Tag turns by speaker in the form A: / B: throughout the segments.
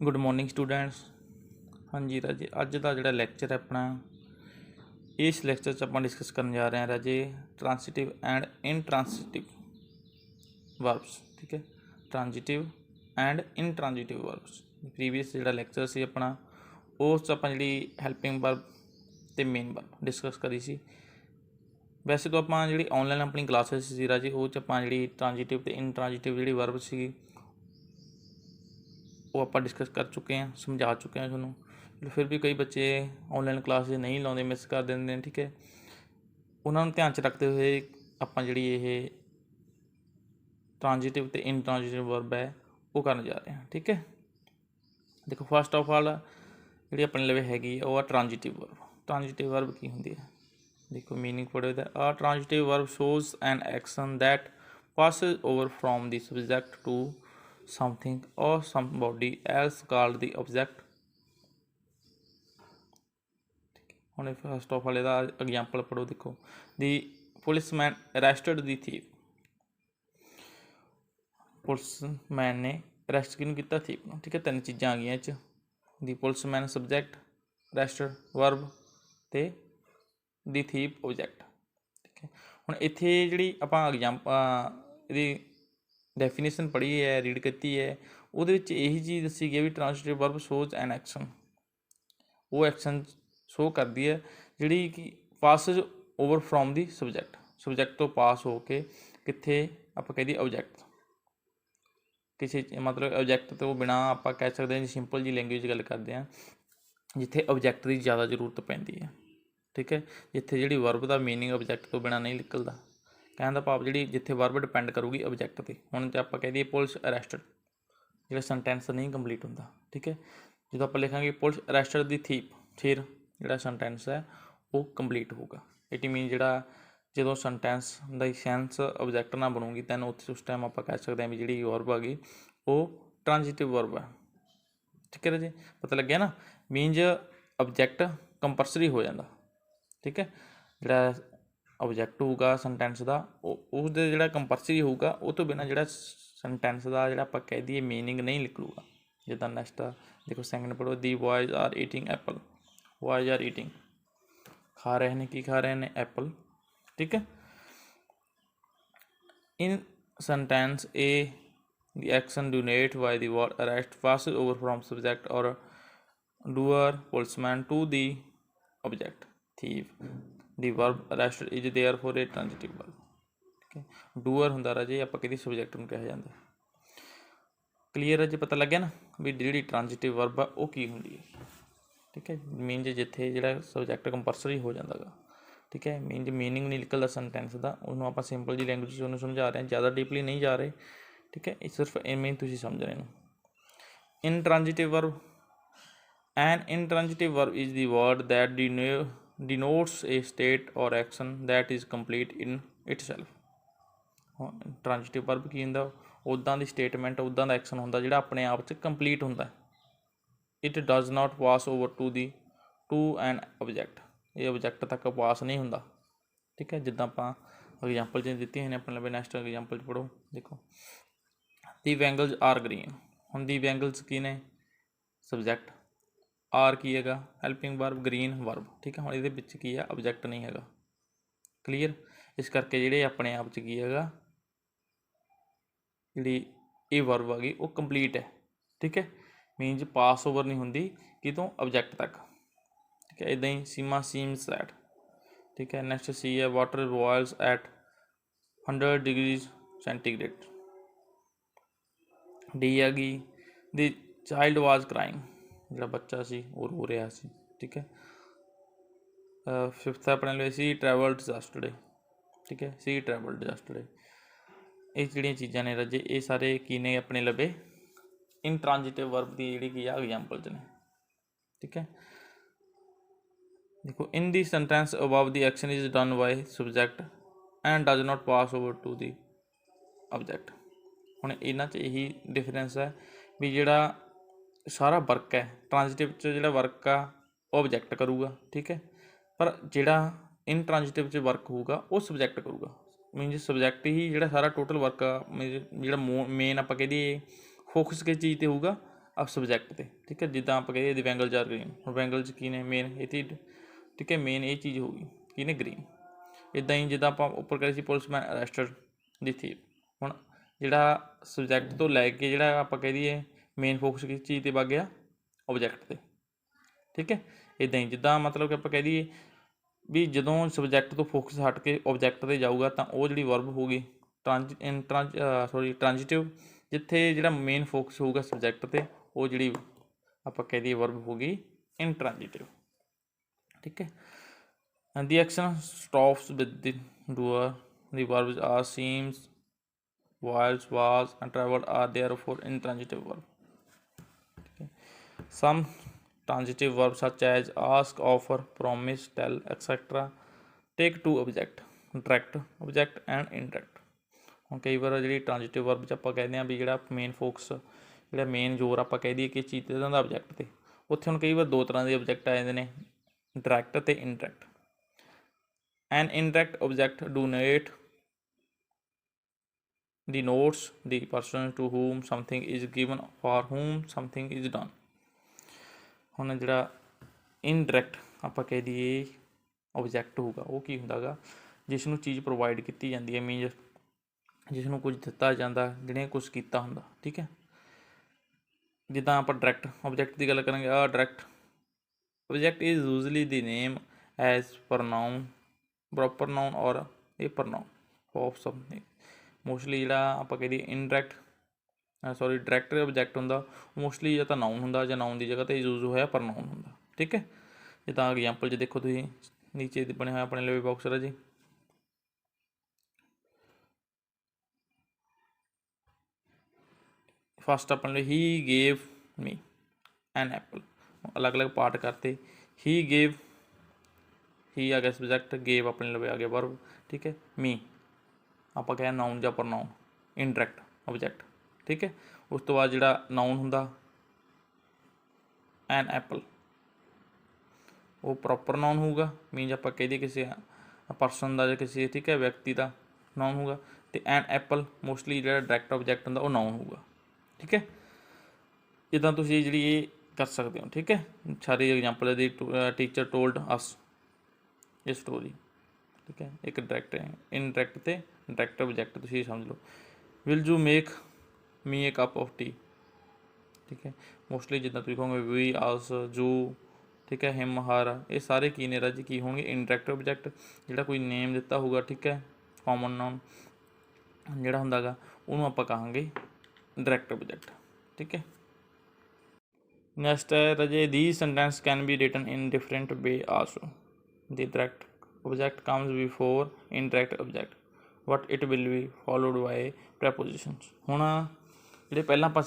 A: Good morning students. हाँ जी राजे, अज का जोड़ा लैक्चर है अपना, इस लैक्चर च आपां डिस्कस करने जा रहे हैं राजे ट्रांसिटिव एंड इनट्रांसिटिव वर्ब्स। ठीक है, transitive and intransitive verbs. Previous जोड़ा लैक्चर से अपना उस आपां जिहड़ी हैल्पिंग वर्ब ते मेन वर्ब डिस्कस करी सी। वैसे तो आपां जिहड़ी ऑनलाइन अपनी क्लासेस सी राजे वो च आपां जिहड़ी ट्रांजिटिव ते इनट्रांजिटिव जिहड़ी वर्ब सी वो आप डिस्कस कर चुके हैं, समझा चुके हैं थोनों। फिर भी कई बच्चे ऑनलाइन क्लास नहीं लाते, मिस कर देंगे। ठीक है, उन्होंने ध्यान च रखते हुए आप जी ट्रांजिटिव तो इनट्रांजिटिव वर्ब है वो करने जा रहे हैं। ठीक है, देखो फस्ट ऑफ ऑल जी अपने लवे हैगी वो आ ट्रांजिटिव वर्ब। ट्रांजिटिव वर्ब की होंगी है, देखो मीनिंग पढ़ो। A transitive verb shows an action that passes over from the subject to something or somebody else called the object। ਹੁਣ फस्ट ऑफ ऑल ਇਹਦਾ एग्जाम्पल पढ़ो। देखो the policeman arrested the thief। Policeman ने अरैसट किनू किया? Thief नूं। ठीक है, तीन चीज़ां आ गई इस दी पुलिसमैन सबजैक्ट, अरैस्टेड वर्ब ते दी थीप ऑबजैक्ट। ठीक है, हुण इत्थे जिहड़ी आपां ਇਹਦੀ ਡੈਫੀਨੇਸ਼ਨ पढ़ी है, रीड की है, ਉਹਦੇ ਵਿੱਚ ਇਹੀ चीज़ दसी गई भी transitive verb shows an action, वो एक्शन शो करती है जिहड़ी कि passes over from the subject, subject तो पास हो के कित्थे आपां कह दी ऑबजैक्ट, किसी मतलब ऑबजैक्ट तो बिना आप कह सकते हैं सिंपल जी लैंग्वेज गल करते हैं जिथे ऑबजैक्ट की ज़्यादा जरूरत पैंदी है। ठीक है, जिथे जी वर्ब का मीनिंग ऑबजैक्ट तो बिना नहीं निकलता। कहने का भाव जी जिथे वर्ब डिपेंड करूगी ऑबजैक्ट पर। हुण जो आप कह दिए पुलिस अरैस्टेड, जो सेंटेंस नहीं कंप्लीट होंदा। ठीक है, जो आप लिखांगे पुलिस अरैस्टेड दी थीप, फिर जो सेंटेंस है वो कंप्लीट होगा। इट मीन जो सेंटेंस का सेंस ऑबजैक्ट ना बनूगी दैन उस टाइम आप कह सकते हैं भी जी वर्ब आ गई वो ट्रांजिटिव वर्ब है। ठीक है जी, पता लग गया ना। मीनज ऑबजैक्ट कंपलसरी हो जाता। ठीक है, जोड़ा ऑबजैक्ट होगा सेंटेंस का उस जो कंपलसरी होगा वो तो बिना जो सेंटेंस का जो आप कह दिए मीनिंग नहीं निकलूगा। जिदा नैक्सट देखो सैकेंड पढ़ो, the boys are eating apple. Boys are eating, खा रहे हैं, की खा रहे हैं? एप्पल। ठीक है, in sentence A the action denoted by the word arrest passes over from subject or doer policeman to the object thief। the verb arrested is therefore a transitive verb। ठीक है, doer ਹੁੰਦਾ ਰਾਜੇ ਆਪਾਂ ਕਿਹਦੀ subject ਨੂੰ ਕਿਹਾ ਜਾਂਦਾ। Clear ਹੈ ਜੀ, ਪਤਾ ਲੱਗਿਆ ਨਾ ਵੀ ਜਿਹੜੀ ਟ੍ਰਾਂਜਿਟਿਵ ਵਰਬ ਆ ਉਹ ਕੀ ਹੁੰਦੀ ਹੈ। ਠੀਕ ਹੈ, ਮੀਨਜ ਜਿੱਥੇ ਜਿਹੜਾ ਸਬਜੈਕਟ ਕੰਪਲਸਰੀ ਹੋ ਜਾਂਦਾ ਗਾ। ठीक है, मीनज मीनिंग नहीं निकलता सेंटेंस का, उन्होंने आप सिंपल जी लैंग्वेज उन्होंने समझा रहे हैं, ज़्यादा डीपली नहीं जा रहे। ठीक है, सिर्फ इवें तुम समझ रहे हो। Intransitive verb, an intransitive verb is the word that denotes a state और action that is complete in itself. Transitive verb की होंदा? उदा की स्टेटमेंट, उदा का एक्शन होंदा जिहड़ा अपने आप च कंप्लीट होंदा। It does not pass over to an object, ये ऑबजैक्ट तक पास नहीं होंदा। ठीक है, जिदा आप एग्जाम्पल दी हैं अपने लगे। नैक्सट एग्जाम्पल पढ़ो। देखो दी बैंगल्स आर ग्रीन। हुण दी बैंगल्स की ने? सबजैक्ट, आर की है हैल्पिंग वर्ब, ग्रीन वर्ब। ठीक है, हुण इहदे विच की है? ऑबजैक्ट नहीं है। क्लीयर, इस करके जिहड़े अपने आप च की है जिहड़ी ये वर्ब आ गई वो कंप्लीट है। ठीक है, मीनज पास ओवर नहीं होंदी कितों ऑबजैक्ट तक। ठीक है, इदा ही सीमा सीम्स दैट। ठीक है, नैक्सट सी है water boils at 100 degrees centigrade. D आ गई द चाइल्ड वाज क्राइंग, जो बच्चा सी वो रो रहा सी। ठीक है, फिफ्थ अपने लिए सी ट्रैवल्ड जस्टरडे। ठीक है, सी ट्रैवल्ड जस्टरडे। ये जिहड़ियां चीज़ां ने रजे ये सारे की ने अपने लबे इनट्रांजिटिव वर्ब की जिहड़ी की एग्जाम्पल ने। ठीक है, देखो in the sentence above the action is done by subject and does not pass over to the object. हुण इन्हां च यही डिफरेंस है भी जिहड़ा सारा वर्क है ट्रांजिटिव च जिहड़ा वर्क आ ऑबजैक्ट करूगा। ठीक है, पर जिहड़ा इन ट्रांजिटिव च वर्क होगा वो सबजैक्ट करूगा। मीनज सबजैक्ट ही जिहड़ा सारा टोटल वर्क आ जिहड़ा मेन आपां कह दईए फोकस किस चीज़ ते होगा? ਸਬਜੈਕਟ 'ਤੇ, ਠੀਕ ਹੈ। ਜਿੱਦਾਂ ਆਪਾਂ ਕਹੀਏ ਦੀ ਬੈਂਗਲ ਜਾਂ ਗ੍ਰੀਨ, ਹੁਣ ਬੈਂਗਲ 'ਚ ਕੀ ਨੇ ਮੇਨ ਇਹ ਚੀਜ਼, ਠੀਕ ਹੈ, ਮੇਨ ਇਹ ਚੀਜ਼ ਹੋ ਗਈ ਕੀ ਨੇ ਗ੍ਰੀਨ। ਇੱਦਾਂ ਹੀ ਜਿੱਦਾਂ ਆਪਾਂ ਉੱਪਰ ਕਰੇ ਸੀ ਪੁਲਿਸਮੈਨ ਅਰੈਸਟਡ ਦੀ ਥੀਪ, ਹੁਣ ਜਿਹੜਾ ਸਬਜੈਕਟ ਤੋਂ ਲੈ ਕੇ ਜਿਹੜਾ ਆਪਾਂ ਕਹਿ ਦਈਏ ਮੇਨ ਫੋਕਸ ਕਿਸ ਚੀਜ਼ 'ਤੇ ਵਗ ਗਿਆ, ਓਬਜੈਕਟ 'ਤੇ, ਠੀਕ ਹੈ। ਇੱਦਾਂ ਹੀ ਜਿੱਦਾਂ ਮਤਲਬ ਕਿ ਆਪਾਂ ਕਹਿ ਦਈਏ ਵੀ ਜਦੋਂ ਸਬਜੈਕਟ ਤੋਂ ਫੋਕਸ ਹਟ ਕੇ ਓਬਜੈਕਟ 'ਤੇ ਜਾਊਗਾ ਤਾਂ ਉਹ ਜਿਹੜੀ ਵਰਬ ਹੋਊਗੀ ਟ੍ਰਾਂਜੀਟਿਵ, ਜਿੱਥੇ ਜਿਹੜਾ ਮੇਨ ਫੋਕਸ ਹੋਊਗਾ ਸਬਜੈਕਟ 'ਤੇ ਉਹ ਜਿਹੜੀ ਆਪਾਂ ਕਹਿ ਦਈਏ ਵਰਬ ਹੋਊਗੀ ਇਨਟ੍ਰਾਂਜੀਟਿਵ, ਠੀਕ ਹੈ। And the action stops with the doer. The verbs are seems, whiles, was, and traveled are therefore intransitive verb. Okay. Some transitive verbs such as ask, offer, promise, tell, etc. take two object, direct object and indirect. ਹੁਣ ਕਈ ਵਾਰ ਜਿਹੜੀ ਟ੍ਰਾਂਜਿਟਿਵ verb 'ਚ ਆਪਾਂ ਕਹਿੰਦੇ ਹਾਂ ਵੀ ਜਿਹੜਾ main focus, ਜਿਹੜਾ main ਜ਼ੋਰ ਆਪਾਂ ਕਹਿ ਦਈਏ ਕਿ ਚੀਜ਼ 'ਤੇ ਦਾ ਆਬਜੈਕਟ 'ਤੇ, ਉੱਥੇ ਹੁਣ ਕਈ ਵਾਰ ਦੋ ਤਰ੍ਹਾਂ ਦੇ ਆਬਜੈਕਟ ਆ ਜਾਂਦੇ ਨੇ, ਡਾਇਰੈਕਟ ਅਤੇ indirect. An indirect object denotes the person to whom something is given, for whom something is done. ਹੁਣ ਜਿਹੜਾ ਇਨਡਾਇਰੈਕਟ ਆਪਾਂ ਕਹਿ ਦਈਏ ਓਬਜੈਕਟ ਹੋਊਗਾ ਉਹ ਕੀ ਹੁੰਦਾ ਗਾ, ਜਿਸ ਨੂੰ ਚੀਜ਼ ਪ੍ਰੋਵਾਈਡ ਕੀਤੀ ਜਾਂਦੀ ਹੈ, ਮੀਨਜ਼ ਜਿਸ ਨੂੰ ਕੁਝ ਦਿੱਤਾ ਜਾਂਦਾ, ਜਿਹਨੇ ਕੁਛ ਕੀਤਾ ਹੁੰਦਾ, ਠੀਕ ਹੈ। ਜਿੱਦਾਂ ਆਪਾਂ ਡਾਇਰੈਕਟ ਓਬਜੈਕਟ ਦੀ ਗੱਲ ਕਰਾਂਗੇ, ਆ direct object is usually the name as ਪ੍ਰੋਨਾਊਨ, proper known ਔਰ ਇਹ ਪ੍ਰੋਨਾਊਨ ਆਫ ਸਮਥਿੰਗ। ਮੋਸਟਲੀ ਜਿਹੜਾ ਆਪਾਂ ਕਹਿ ਦਈਏ ਡਾਇਰੈਕਟ ਓਬਜੈਕਟ ਹੁੰਦਾ ਉਹ ਮੋਸਟਲੀ ਜਾਂ ਤਾਂ ਨਾਊਨ ਹੁੰਦਾ ਜਾਂ ਨਾਊਨ ਦੀ ਜਗ੍ਹਾ 'ਤੇ ਯੂਜ਼ ਹੋਇਆ ਪ੍ਰੋਨਾਊਨ ਹੁੰਦਾ, ਠੀਕ ਹੈ। ਜਿੱਦਾਂ ਐਗਜ਼ਾਮਪਲ 'ਚ ਦੇਖੋ ਤੁਸੀਂ ਨੀਚੇ ਬਣਿਆ ਹੋਇਆ ਆਪਣੇ ਲਈ ਬਾਕਸ ਹੈ ਜੀ, ਫਸਟ ਆਪਣੇ ਲਈ ਹੀ ਗੇਵ ਮੀ ਐਨ ਐਪਲ, ਅਲੱਗ ਅਲੱਗ ਪਾਰਟ ਕਰਤੇ। ਹੀ ਗੇਵ, ਹੀ ਆ ਗਿਆ ਸਬਜੈਕਟ, ਗੇਵ ਆਪਣੇ ਲਵੇ ਆ ਗਿਆ ਵਰਬ, ਠੀਕ ਹੈ। ਮੀ ਆਪਾਂ ਕਹਿਆ ਨਾਊਨ ਜਾਂ ਪ੍ਰੋਨਾਊਨ, ਇਨਡਾਇਰੈਕਟ ਓਬਜੈਕਟ, ਠੀਕ ਹੈ। ਉਸ ਤੋਂ ਬਾਅਦ ਜਿਹੜਾ ਨਾਊਨ ਹੁੰਦਾ ਐਨ ਐਪਲ, ਉਹ ਪ੍ਰੋਪਰ ਨਾਊਨ ਹੋਊਗਾ, ਮੀਨਜ਼ ਆਪਾਂ ਕਹਿ ਦਈਏ ਕਿਸੇ ਪਰਸਨ ਦਾ ਜਾਂ ਕਿਸੇ, ਠੀਕ ਹੈ, ਵਿਅਕਤੀ ਦਾ ਨਾਊਨ ਹੋਊਗਾ। ਅਤੇ ਐਨ ਐਪਲ ਮੋਸਟਲੀ ਜਿਹੜਾ ਡਾਇਰੈਕਟ ਓਬਜੈਕਟ ਹੁੰਦਾ ਉਹ ਨਾਊਨ ਹੋਊਗਾ, ਠੀਕ ਹੈ। ਜਿੱਦਾਂ ਤੁਸੀਂ ਜਿਹੜੀ ਇਹ ਕਰ ਸਕਦੇ ਹੋ, ਠੀਕ ਹੈ। ਸਾਰੀ ਐਗਜ਼ਾਮਪਲ ਦੀ ਟੀਚਰ ਟੋਲਡ ਅਸ ਇਹ ਸਟੋਰੀ, ਠੀਕ ਹੈ। ਇੱਕ ਡਾਇਰੈਕਟ ਇਨਡਾਇਰੈਕਟ ਅਤੇ ਡਾਇਰੈਕਟ ਓਬਜੈਕਟ ਤੁਸੀਂ ਸਮਝ ਲਓ। Will you make me A cup of tea, ਠੀਕ ਹੈ। ਮੋਸਟਲੀ ਜਿੱਦਾਂ ਤੁਸੀਂ ਕਹੋਗੇ ਵੀ, ਅਸ, ਜੂ, ਠੀਕ ਹੈ, ਹਿਮ, ਹਰ, ਇਹ ਸਾਰੇ ਕੀ ਨੇ ਰਾਜੀ, ਕੀ ਹੋਣਗੇ ਇਨਡਾਇਰੈਕਟ ਓਬਜੈਕਟ। ਜਿਹੜਾ ਕੋਈ ਨੇਮ ਦਿੱਤਾ ਹੋਊਗਾ, ਠੀਕ ਹੈ, ਕਾਮਨ ਨਾਊਨ ਜਿਹੜਾ ਹੁੰਦਾ ਗਾ ਉਹਨੂੰ ਆਪਾਂ ਕਹਾਂਗੇ ਡਾਇਰੈਕਟ ਓਬਜੈਕਟ, ਠੀਕ ਹੈ। ਨੈਕਸਟ ਹੈ ਰਾਜੇ, ਦੀ sentence can be written in different way also. The direct object comes before indirect object, but it will be followed by prepositions. ਹੁਣ ਜਿਹੜੇ ਪਹਿਲਾਂ ਆਪਾਂ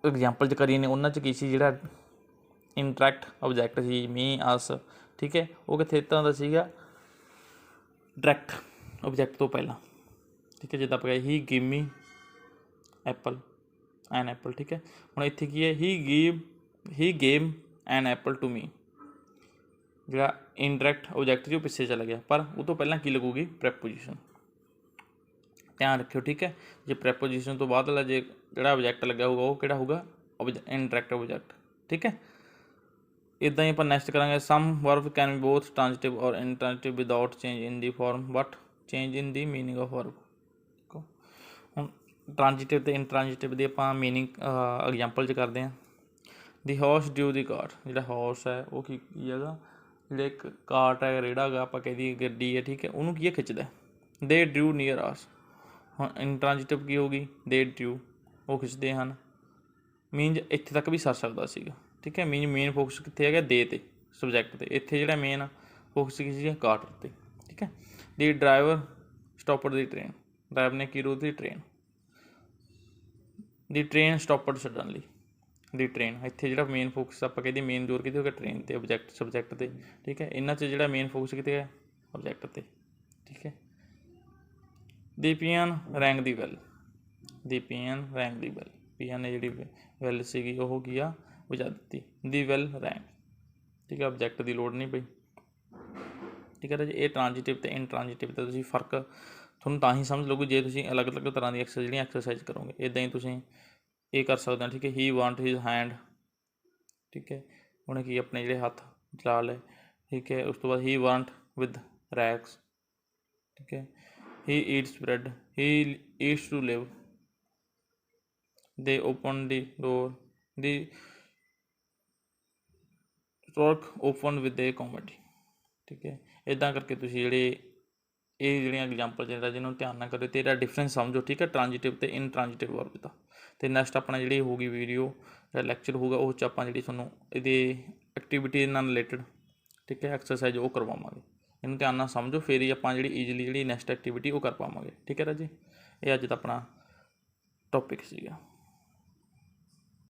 A: ਐਗਜ਼ਾਮਪਲ 'ਚ ਕਰੀਏ ਨੇ ਉਹਨਾਂ 'ਚ ਕੀ ਸੀ, ਜਿਹੜਾ ਇੰਟਰੈਕਟ ਓਬਜੈਕਟ ਸੀ ਮੀ, ਅਸ, ਠੀਕ ਹੈ, ਉਹ ਕਿੱਥੇ ਦਿੱਤਾ ਹੁੰਦਾ ਸੀਗਾ ਡਾਇਰੈਕਟ ਓਬਜੈਕਟ ਤੋਂ ਪਹਿਲਾਂ, ਠੀਕ ਹੈ। ਜਿੱਦਾਂ ਆਪਾਂ ਹੀ give me apple an apple, ਠੀਕ ਹੈ। ਹੁਣ ਇੱਥੇ ਕੀ ਹੈ, he gave an apple to me, ਜਿਹੜਾ ਇਨਡਾਇਰੈਕਟ ਓਬਜੈਕਟ ਸੀ ਉਹ ਪਿੱਛੇ ਚਲਾ ਗਿਆ, ਪਰ ਉਹ ਤੋਂ ਪਹਿਲਾਂ ਕੀ ਲੱਗੂਗੀ ਪ੍ਰੈਪੋਜੀਸ਼ਨ, ਧਿਆਨ ਰੱਖਿਓ, ਠੀਕ ਹੈ। ਜੇ ਪ੍ਰੈਪੋਜੀਸ਼ਨ ਤੋਂ ਬਾਅਦ ਵਾਲਾ ਜੇ ਜਿਹੜਾ ਓਬਜੈਕਟ ਲੱਗਿਆ ਹੋਊਗਾ ਉਹ ਕਿਹੜਾ ਹੋਊਗਾ ਇਨਡਾਇਰੈਕਟ ਓਬਜੈਕਟ, ਠੀਕ ਹੈ। ਇੱਦਾਂ ਹੀ ਆਪਾਂ ਨੈਕਸਟ ਕਰਾਂਗੇ, ਸਮ ਵਰਬ ਕੈਨ ਬੀ ਬੋਥ ਟ੍ਰਾਂਜਿਟਿਵ ਔਰ ਇਨਟ੍ਰਾਂਜਿਟਿਵ without change in the farm but change in the meaning of verb. ਹੁਣ ਟ੍ਰਾਂਜਿਟਿਵ ਅਤੇ ਇਨਟ੍ਰਾਂਜਿਟਿਵ ਦੀ ਆਪਾਂ ਮੀਨਿੰਗ ਐਗਜ਼ਾਮਪਲ 'ਚ ਕਰਦੇ ਹਾਂ। ਦੀ ਹਾਰਸ ਡਿਊ ਦੀ ਕਾਰਟ, ਜਿਹੜਾ ਹਾਰਸ ਹੈ ਉਹ ਕੀ ਹੈਗਾ, ਜਿਹੜਾ ਇੱਕ ਕਾਰਟ ਹੈ, ਰੇੜਾ ਹੈਗਾ, ਆਪਾਂ ਕਹਿ ਦਈਏ ਗੱਡੀ ਹੈ, ਠੀਕ ਹੈ, ਉਹਨੂੰ ਕੀ ਹੈ ਖਿੱਚਦਾ। ਦੇ ਡਿਊ ਨੀਅਰ ਆਸ, ਹੁਣ ਇਨਟ੍ਰਾਂਜਿਟਿਵ ਕੀ ਹੋ ਗਈ, ਦੇ ਡਿਊ ਉਹ ਖਿੱਚਦੇ ਹਨ, ਮੀਨਜ਼ ਇੱਥੇ ਤੱਕ ਵੀ ਸਰ ਸਕਦਾ ਸੀਗਾ, ਠੀਕ ਹੈ। ਮੀਨਜ਼ ਮੇਨ ਫੋਕਸ ਕਿੱਥੇ ਹੈਗਾ, ਦੇ 'ਤੇ ਸਬਜੈਕਟ 'ਤੇ, ਇੱਥੇ ਜਿਹੜਾ ਮੇਨ ਫੋਕਸ ਕੀ ਸੀ ਕਾਰਟ 'ਤੇ, ਠੀਕ ਹੈ। ਦੀ ਡਰਾਈਵਰ ਸਟੋਪਡ ਦੀ ਟ੍ਰੇਨ, ਡਰਾਈਵਰ ਨੇ ਕੀ ਰੋਕੀ ਟ੍ਰੇਨ। ਦੀ ਟ੍ਰੇਨ ਸਟੋਪਡ ਸਡਨਲੀ, ਦੀ ਟ੍ਰੇਨ, ਇੱਥੇ ਜਿਹੜਾ ਮੇਨ ਫੋਕਸ ਆਪਾਂ ਕਹਿੰਦੇ ਮੇਨ ਜ਼ੋਰ ਕਿਤੇ ਹੋ ਗਿਆ ਟ੍ਰੇਨ 'ਤੇ, ਓਬਜੈਕਟ ਸਬਜੈਕਟ 'ਤੇ, ਠੀਕ ਹੈ। ਇਹਨਾਂ 'ਚ ਜਿਹੜਾ ਮੇਨ ਫੋਕਸ ਕਿਤੇ ਹੈ ਓਬਜੈਕਟ 'ਤੇ, ਠੀਕ ਹੈ। ਦੀ ਪੀਅਨ ਰੈਂਗ ਦੀ ਬੈਲ, ਦੀ ਪੀਅਨ ਰੈਂਗ ਦੀ ਬੈਲ, ਪੀਅਨ ਨੇ ਜਿਹੜੀ ਵੈਲ ਸੀਗੀ ਉਹ ਕੀ ਆ ਵਜਾ ਦਿੱਤੀ। ਦੀ ਵੈਲ ਰੈਂਗ, ਠੀਕ ਹੈ, ਓਬਜੈਕਟ ਦੀ ਲੋੜ ਨਹੀਂ ਪਈ, ਠੀਕ ਹੈ ਰਾਜੇ। ਇਹ ਟ੍ਰਾਂਜਿਟਿਵ ਅਤੇ ਇਨਟ੍ਰਾਂਜਿਟਿਵ ਦਾ ਤੁਸੀਂ ਫਰਕ ਤੁਹਾਨੂੰ ਤਾਂ ਹੀ ਸਮਝ ਲਓਗੇ ਜੇ ਤੁਸੀਂ ਅਲੱਗ ਅਲੱਗ ਤਰ੍ਹਾਂ ਦੀ ਜਿਹੜੀਆਂ ਐਕਸਰਸਾਈਜ਼ ਕਰੋਗੇ। ਇੱਦਾਂ ਹੀ ਤੁਸੀਂ ਇਹ ਕਰ ਸਕਦੇ ਹਾਂ, ਠੀਕ ਹੈ। ਹੀ ਵਾਂਟ ਹਿਜ਼ ਹੈਂਡ, ਠੀਕ ਹੈ, ਉਹਨੇ ਕੀ ਆਪਣੇ ਜਿਹੜੇ ਹੱਥ ਚਲਾ ਲਏ, ਠੀਕ ਹੈ। ਉਸ ਤੋਂ ਬਾਅਦ ਹੀ ਵਾਂਟ ਵਿਦ ਰੈਕਸ, ਠੀਕ ਹੈ। He eats bread, he eats to live, they open the door, the stork open with a comedy, ਠੀਕ ਹੈ। ਇੱਦਾਂ ਕਰਕੇ ਤੁਸੀਂ ਜਿਹੜੇ ਇਹ ਜਿਹੜੀਆਂ ਐਗਜ਼ਾਮਪਲ ਜਿਹੜਾ ਜਿਹਨੂੰ ਧਿਆਨ ਨਾਲ ਕਰਿਓ ਅਤੇ ਇਹਦਾ ਡਿਫਰੈਂਸ ਸਮਝੋ, ਠੀਕ ਹੈ, ਟ੍ਰਾਂਜੀਟਿਵ ਅਤੇ ਇਨਟ੍ਰਾਂਜੀਟਿਵ ਵਰਬ ਦਾ। ਅਤੇ ਨੈਕਸਟ ਆਪਣਾ ਜਿਹੜੀ ਹੋਊਗੀ ਵੀਡੀਓ ਜਾਂ ਲੈਕਚਰ ਹੋਊਗਾ, ਉਹ 'ਚ ਆਪਾਂ ਜਿਹੜੀ ਤੁਹਾਨੂੰ ਇਹਦੇ ਐਕਟੀਵਿਟੀ ਨਾਲ ਰਿਲੇਟਡ, ਠੀਕ ਹੈ, ਐਕਸਰਸਾਈਜ਼ ਉਹ ਕਰਵਾਵਾਂਗੇ। ਇਹਨੂੰ ਧਿਆਨ ਨਾਲ ਸਮਝੋ, ਫਿਰ ਹੀ ਆਪਾਂ ਜਿਹੜੀ ਈਜ਼ੀਲੀ ਜਿਹੜੀ ਨੈਕਸਟ ਐਕਟੀਵਿਟੀ ਉਹ ਕਰ ਪਾਵਾਂਗੇ, ਠੀਕ ਹੈ ਰਾਜੇ। ਇਹ ਅੱਜ ਦਾ ਆਪਣਾ ਟੋਪਿਕ ਸੀਗਾ।